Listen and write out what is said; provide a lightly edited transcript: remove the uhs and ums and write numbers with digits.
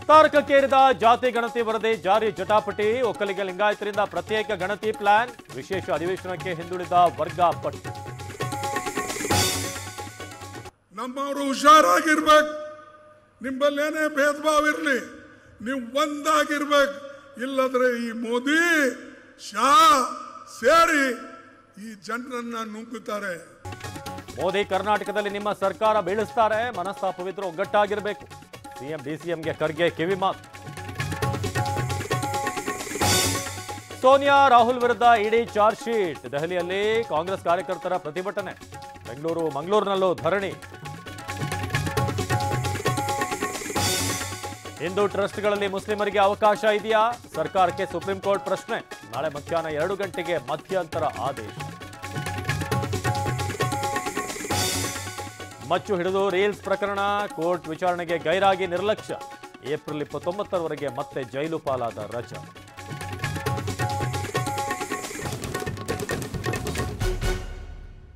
ತಾರಕಕ್ಕೇರಿದ ಜಾತಿ ಗಣತಿ ವರದಿ ಜಾರಿ ಜಟಾಪಟಿ. ಒಕ್ಕಲಿಗ ಲಿಂಗಾಯತರಿಂದ ಪ್ರತ್ಯೇಕ ಗಣತಿ ಪ್ಲಾನ್. ವಿಶೇಷ ಅಧಿವೇಶನಕ್ಕೆ ಹಿಂದುಳಿದ ವರ್ಗ ಪಟ್ಟು. ನಮ್ಮವರು ಹುಷಾರಾಗಿರ್ಬೇಕು. ನಿಮ್ಮಲ್ಲೇನೇ ಭೇದ ಭಾವ ಇರಲಿ, ನೀವು ಒಂದಾಗಿರ್ಬೇಕು. ಇಲ್ಲದ್ರೆ ಈ ಮೋದಿ ಶಾ ಸೇರಿ ಈ ಜನರನ್ನ ನುಗ್ಗುತ್ತಾರೆ. ಮೋದಿ ಕರ್ನಾಟಕದಲ್ಲಿ ನಿಮ್ಮ ಸರ್ಕಾರ ಬೀಳಿಸ್ತಾರೆ. ಮನಸ್ತಾಪವಿದ್ರು ಒಗ್ಗಟ್ಟಾಗಿರಬೇಕು. ಸಿಎಂ ಡಿಸಿಎಂಗೆ ಖರ್ಗೆ ಕಿವಿ ಮಾತು. ಸೋನಿಯಾ ರಾಹುಲ್ ವಿರುದ್ಧ ಇಡಿ ಚಾರ್ಜ್ ಶೀಟ್. ದೆಹಲಿಯಲ್ಲಿ ಕಾಂಗ್ರೆಸ್ ಕಾರ್ಯಕರ್ತರ ಪ್ರತಿಭಟನೆ. ಬೆಂಗಳೂರು ಮಂಗಳೂರಿನಲ್ಲೂ ಧರಣಿ. ಹಿಂದೂ ಟ್ರಸ್ಟ್ಗಳಲ್ಲಿ ಮುಸ್ಲಿಮರಿಗೆ ಅವಕಾಶ ಇದೆಯಾ? ಸರ್ಕಾರಕ್ಕೆ ಸುಪ್ರೀಂ ಕೋರ್ಟ್ ಪ್ರಶ್ನೆ. ನಾಳೆ ಮಧ್ಯಾಹ್ನ 2 ಗಂಟೆಗೆ ಮಧ್ಯಂತರ ಆದೇಶ. ಮಚ್ಚು ಹಿಡಿದು ರೀಲ್ಸ್ ಪ್ರಕರಣ. ಕೋರ್ಟ್ ವಿಚಾರಣೆಗೆ ಗೈರಾಗಿ ನಿರ್ಲಕ್ಷ್ಯ. ಏಪ್ರಿಲ್ 29ರವರೆಗೆ ಮತ್ತೆ ಜೈಲು ಪಾಲಾದ ರಜಾ.